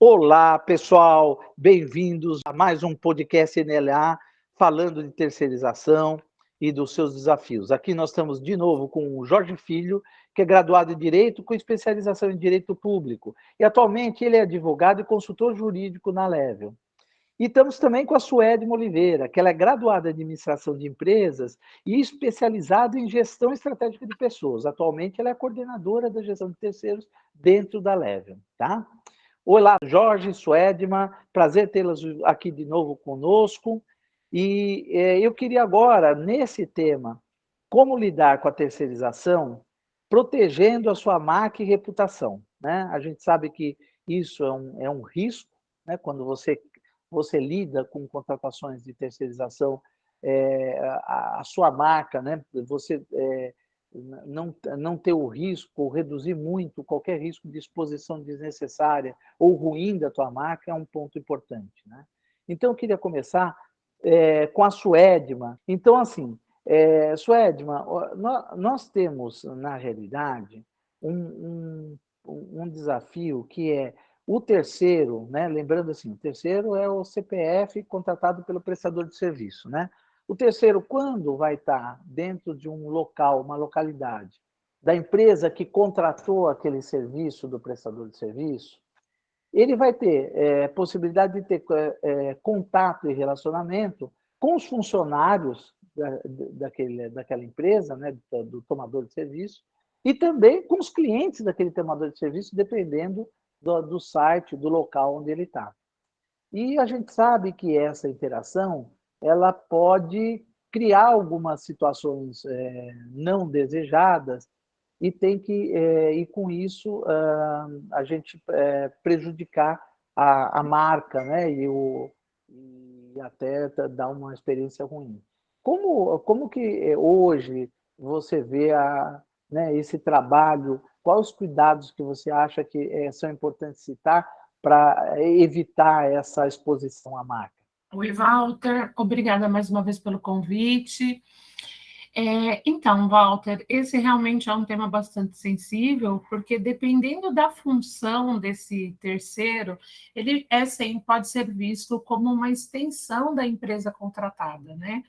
Olá, pessoal, bem-vindos a mais um podcast NLA, falando de terceirização e dos seus desafios. Aqui nós estamos de novo com o Jorge Filho, que é graduado em Direito com especialização em Direito Público. E atualmente ele é advogado e consultor jurídico na Level. E estamos também com a Suedma Oliveira, que ela é graduada em Administração de Empresas e especializada em Gestão Estratégica de Pessoas. Atualmente ela é coordenadora da gestão de terceiros dentro da Level, tá? Olá, Jorge, Suedma, prazer tê-las aqui de novo conosco. E eu queria agora, nesse tema, como lidar com a terceirização, protegendo a sua marca e reputação, né? A gente sabe que isso é um risco, né? Quando você lida com contratações de terceirização, a sua marca, né? Você não ter o risco, ou reduzir muito qualquer risco de exposição desnecessária ou ruim da tua marca é um ponto importante, né? Então, eu queria começar com a Suedma. Então, assim, Suedma, nós temos, na realidade, um desafio que é o terceiro, né? Lembrando assim, o terceiro é o CPF contratado pelo prestador de serviço, né? O terceiro, quando vai estar dentro de um local, uma localidade, da empresa que contratou aquele serviço do prestador de serviço, ele vai ter possibilidade de ter contato e relacionamento com os funcionários daquela empresa, né, do tomador de serviço, e também com os clientes daquele tomador de serviço, dependendo do site, do local onde ele está. E a gente sabe que essa interação ela pode criar algumas situações não desejadas e tem que e com isso a gente prejudicar a marca, né? E até dar uma experiência ruim. Como que hoje você vê né, esse trabalho? Quais os cuidados que você acha que são importantes citar para evitar essa exposição à marca? Oi, Walter, obrigada mais uma vez pelo convite. Então, Walter, esse realmente é um tema bastante sensível, porque dependendo da função desse terceiro, ele sim, pode ser visto como uma extensão da empresa contratada, né?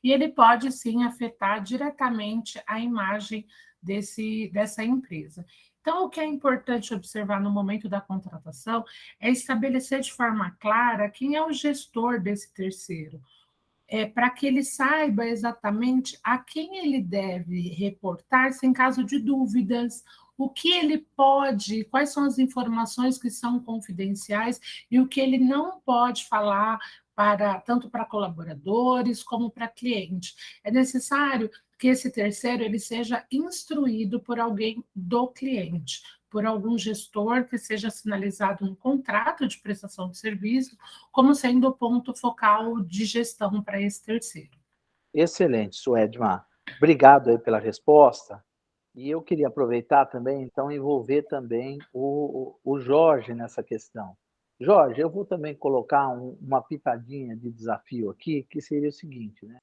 E ele pode sim afetar diretamente a imagem dessa empresa. Então, o que é importante observar no momento da contratação é estabelecer de forma clara quem é o gestor desse terceiro, para que ele saiba exatamente a quem ele deve reportar-se em caso de dúvidas, o que ele pode, quais são as informações que são confidenciais e o que ele não pode falar tanto para colaboradores como para cliente. É necessário que esse terceiro ele seja instruído por alguém do cliente, por algum gestor que seja sinalizado no contrato de prestação de serviço como sendo o ponto focal de gestão para esse terceiro. Excelente, Suedma. Obrigado aí pela resposta. E eu queria aproveitar também, então, envolver também o Jorge nessa questão. Jorge, eu vou também colocar uma pitadinha de desafio aqui, que seria o seguinte, né?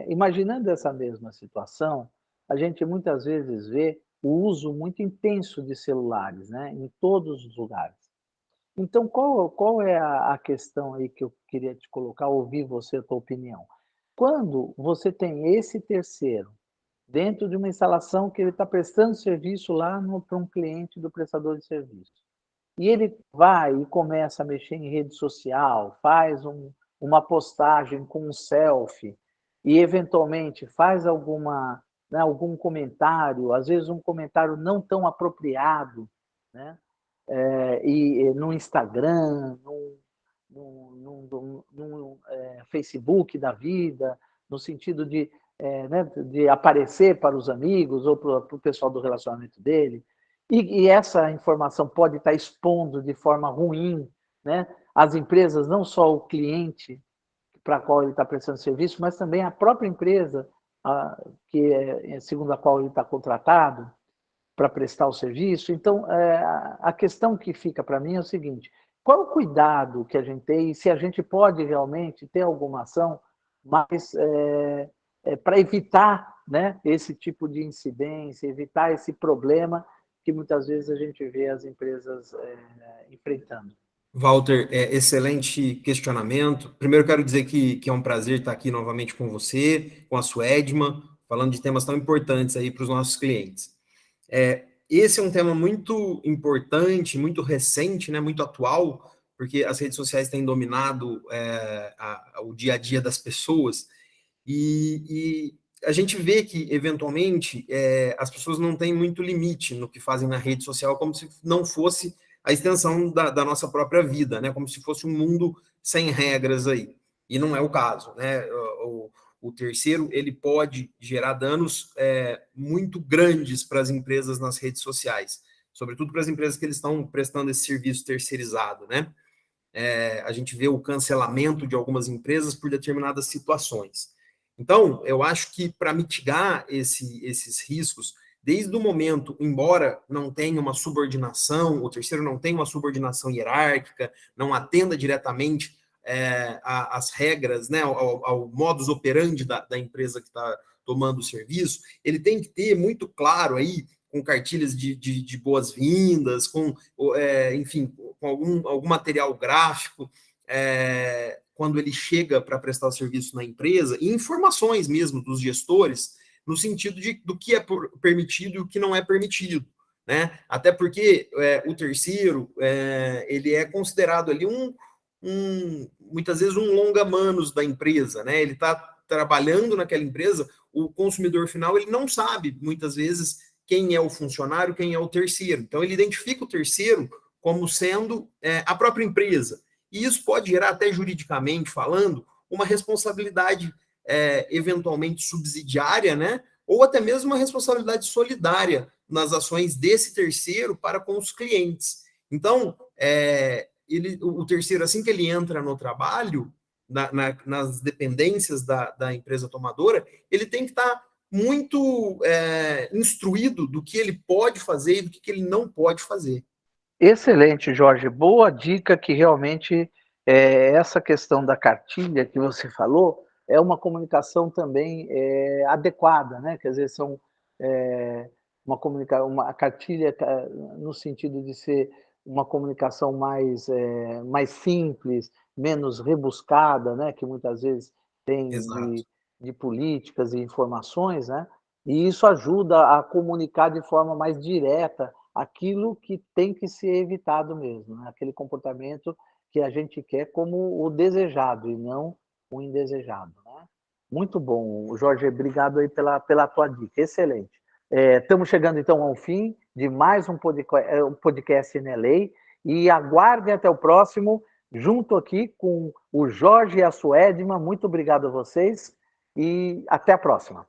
Imaginando essa mesma situação, a gente muitas vezes vê o uso muito intenso de celulares, né? Em todos os lugares. Então, qual é a questão aí que eu queria te colocar, ouvir você, a tua opinião? Quando você tem esse terceiro dentro de uma instalação que ele está prestando serviço lá para um cliente do prestador de serviço, e ele vai e começa a mexer em rede social, faz uma postagem com um selfie, e eventualmente faz né, algum comentário, às vezes um comentário não tão apropriado, né? E no Instagram, no Facebook da vida, no sentido né, de aparecer para os amigos ou para o pessoal do relacionamento dele. E essa informação pode estar expondo de forma ruim, né, as empresas, não só o cliente para a qual ele está prestando serviço, mas também a própria empresa segundo a qual ele está contratado para prestar o serviço. Então, a questão que fica para mim é o seguinte: qual o cuidado que a gente tem e se a gente pode realmente ter alguma ação mais para evitar, né, esse tipo de incidência, evitar esse problema que muitas vezes a gente vê as empresas enfrentando? Walter, excelente questionamento. Primeiro, quero dizer que é um prazer estar aqui novamente com você, com a Suedma, falando de temas tão importantes aí para os nossos clientes. Esse é um tema muito importante, muito recente, né, muito atual, porque as redes sociais têm dominado o dia a dia das pessoas, e a gente vê que, eventualmente, as pessoas não têm muito limite no que fazem na rede social, como se não fosse a extensão da nossa própria vida, né? Como se fosse um mundo sem regras aí. E não é o caso, né? O terceiro, ele pode gerar danos muito grandes para as empresas nas redes sociais, sobretudo para as empresas que eles estão prestando esse serviço terceirizado, né? A gente vê o cancelamento de algumas empresas por determinadas situações. Então, eu acho que para mitigar esses riscos, desde o momento, embora não tenha uma subordinação, o terceiro não tenha uma subordinação hierárquica, não atenda diretamente às regras, né, ao modus operandi da empresa que está tomando o serviço, ele tem que ter muito claro aí, com cartilhas de boas-vindas, enfim, com algum material gráfico, quando ele chega para prestar o serviço na empresa, e informações mesmo dos gestores, no sentido do que é permitido e o que não é permitido, né? Até porque o terceiro, ele é considerado ali muitas vezes um longa-manos da empresa, né? Ele está trabalhando naquela empresa, o consumidor final, ele não sabe, muitas vezes, quem é o funcionário, quem é o terceiro. Então, ele identifica o terceiro como sendo a própria empresa. E isso pode gerar, até juridicamente falando, uma responsabilidade eventualmente subsidiária, né? Ou até mesmo uma responsabilidade solidária nas ações desse terceiro para com os clientes. Então, o terceiro, assim que ele entra no trabalho, nas dependências da empresa tomadora, ele tem que estar muito instruído do que ele pode fazer e do que ele não pode fazer. Excelente, Jorge. Boa dica que realmente essa questão da cartilha que você falou é uma comunicação também adequada, né? Quer dizer, são uma cartilha no sentido de ser uma comunicação mais simples, menos rebuscada, né? Que muitas vezes tem Exato. de políticas e informações, né? E isso ajuda a comunicar de forma mais direta aquilo que tem que ser evitado mesmo, né? Aquele comportamento que a gente quer como o desejado e não o indesejado, né? Muito bom, Jorge, obrigado aí pela tua dica, excelente. Estamos chegando então ao fim de mais um podcast NLA e aguardem até o próximo, junto aqui com o Jorge e a Suedma. Muito obrigado a vocês e até a próxima.